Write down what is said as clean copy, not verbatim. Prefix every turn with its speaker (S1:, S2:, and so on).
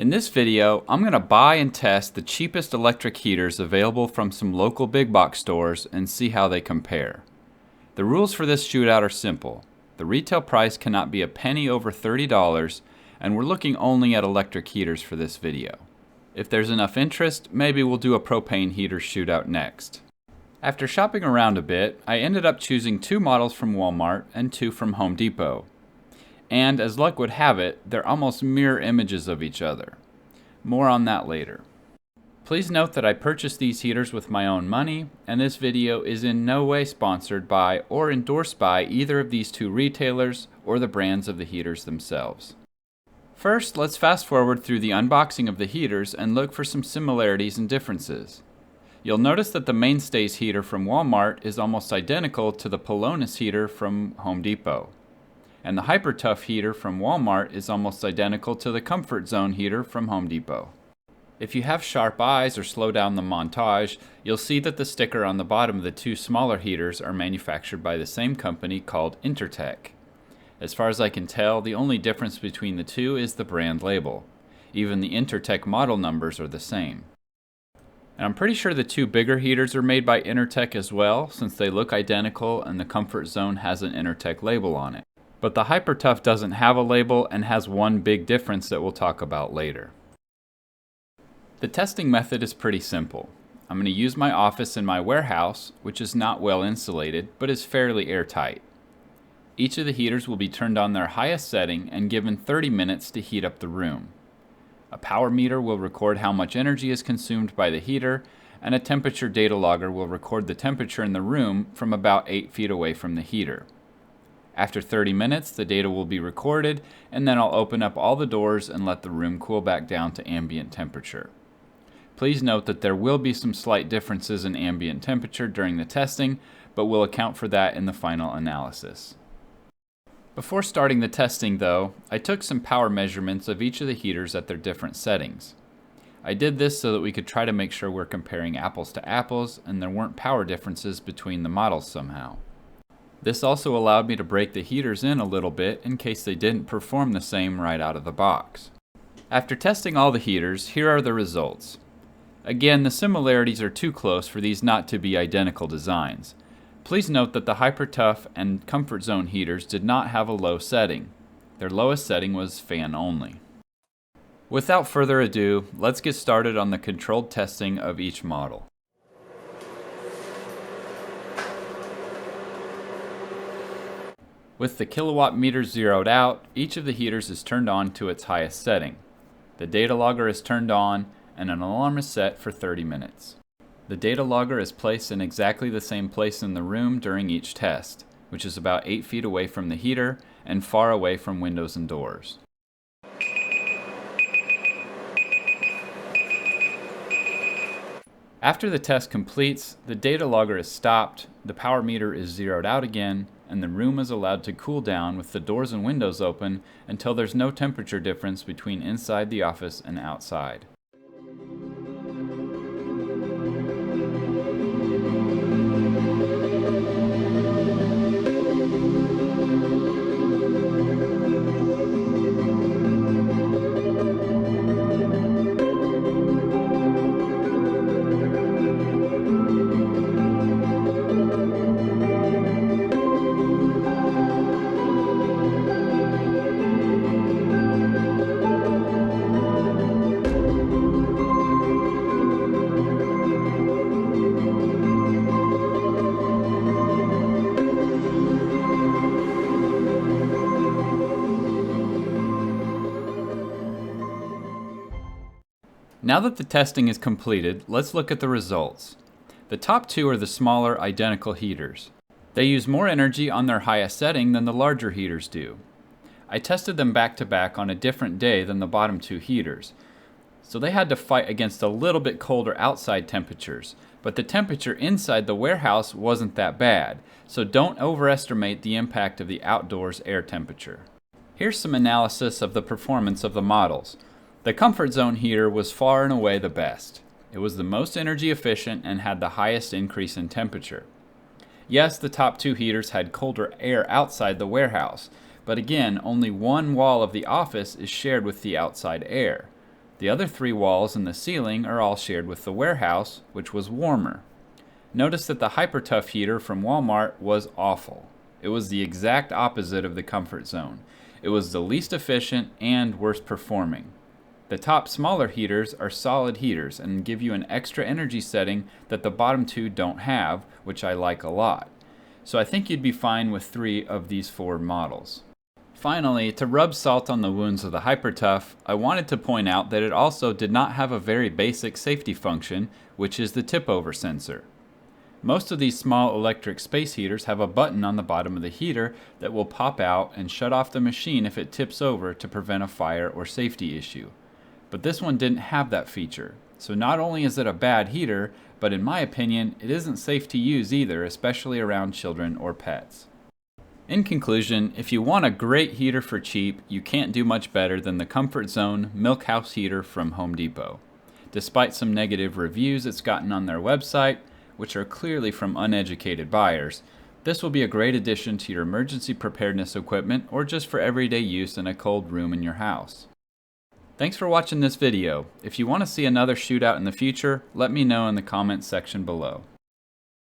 S1: In this video, I'm going to buy and test the cheapest electric heaters available from some local big box stores and see how they compare. The rules for this shootout are simple. The retail price cannot be a penny over $30, and we're looking only at electric heaters for this video. If there's enough interest, maybe we'll do a propane heater shootout next. After shopping around a bit, I ended up choosing 2 models from Walmart and 2 from Home Depot. And as luck would have it, they're almost mirror images of each other. More on that later. Please note that I purchased these heaters with my own money, and this video is in no way sponsored by or endorsed by either of these 2 retailers or the brands of the heaters themselves. First, let's fast forward through the unboxing of the heaters and look for some similarities and differences. You'll notice that the Mainstays heater from Walmart is almost identical to the Pelonis heater from Home Depot. And the HyperTough heater from Walmart is almost identical to the Comfort Zone heater from Home Depot. If you have sharp eyes or slow down the montage, you'll see that the sticker on the bottom of the 2 smaller heaters are manufactured by the same company called Intertech. As far as I can tell, the only difference between the 2 is the brand label. Even the Intertech model numbers are the same. And I'm pretty sure the 2 bigger heaters are made by Intertech as well, since they look identical and the Comfort Zone has an Intertech label on it. But the HyperTough doesn't have a label and has one big difference that we'll talk about later. The testing method is pretty simple. I'm going to use my office in my warehouse, which is not well insulated, but is fairly airtight. Each of the heaters will be turned on their highest setting and given 30 minutes to heat up the room. A power meter will record how much energy is consumed by the heater, and a temperature data logger will record the temperature in the room from about 8 feet away from the heater. After 30 minutes, the data will be recorded, and then I'll open up all the doors and let the room cool back down to ambient temperature. Please note that there will be some slight differences in ambient temperature during the testing, but we'll account for that in the final analysis. Before starting the testing though, I took some power measurements of each of the heaters at their different settings. I did this so that we could try to make sure we're comparing apples to apples and there weren't power differences between the models somehow. This also allowed me to break the heaters in a little bit in case they didn't perform the same right out of the box. After testing all the heaters, here are the results. Again, the similarities are too close for these not to be identical designs. Please note that the HyperTough and Comfort Zone heaters did not have a low setting. Their lowest setting was fan only. Without further ado, let's get started on the controlled testing of each model. With the kilowatt meter zeroed out, each of the heaters is turned on to its highest setting. The data logger is turned on and an alarm is set for 30 minutes. The data logger is placed in exactly the same place in the room during each test, which is about 8 feet away from the heater and far away from windows and doors. After the test completes, the data logger is stopped, the power meter is zeroed out again, and the room is allowed to cool down with the doors and windows open until there's no temperature difference between inside the office and outside. Now that the testing is completed, let's look at the results. The top 2 are the smaller, identical heaters. They use more energy on their highest setting than the larger heaters do. I tested them back to back on a different day than the bottom 2 heaters, so they had to fight against a little bit colder outside temperatures, but the temperature inside the warehouse wasn't that bad, so don't overestimate the impact of the outdoors air temperature. Here's some analysis of the performance of the models. The Comfort Zone heater was far and away the best. It was the most energy efficient and had the highest increase in temperature. Yes, the top 2 heaters had colder air outside the warehouse, but again, only one wall of the office is shared with the outside air. The other 3 walls and the ceiling are all shared with the warehouse, which was warmer. Notice that the Hyper-Tough heater from Walmart was awful. It was the exact opposite of the comfort zone. It was the least efficient and worst performing. The top smaller heaters are solid heaters and give you an extra energy setting that the bottom 2 don't have, which I like a lot. So I think you'd be fine with 3 of these 4 models. Finally, to rub salt on the wounds of the Hyper-Tough, I wanted to point out that it also did not have a very basic safety function, which is the tip-over sensor. Most of these small electric space heaters have a button on the bottom of the heater that will pop out and shut off the machine if it tips over to prevent a fire or safety issue. But this one didn't have that feature, so not only is it a bad heater, but in my opinion, it isn't safe to use either, especially around children or pets. In conclusion, if you want a great heater for cheap, you can't do much better than the Comfort Zone Milk House heater from Home Depot. Despite some negative reviews it's gotten on their website, which are clearly from uneducated buyers, this will be a great addition to your emergency preparedness equipment or just for everyday use in a cold room in your house. Thanks for watching this video. If you want to see another Shootout in the future, let me know in the comments section below.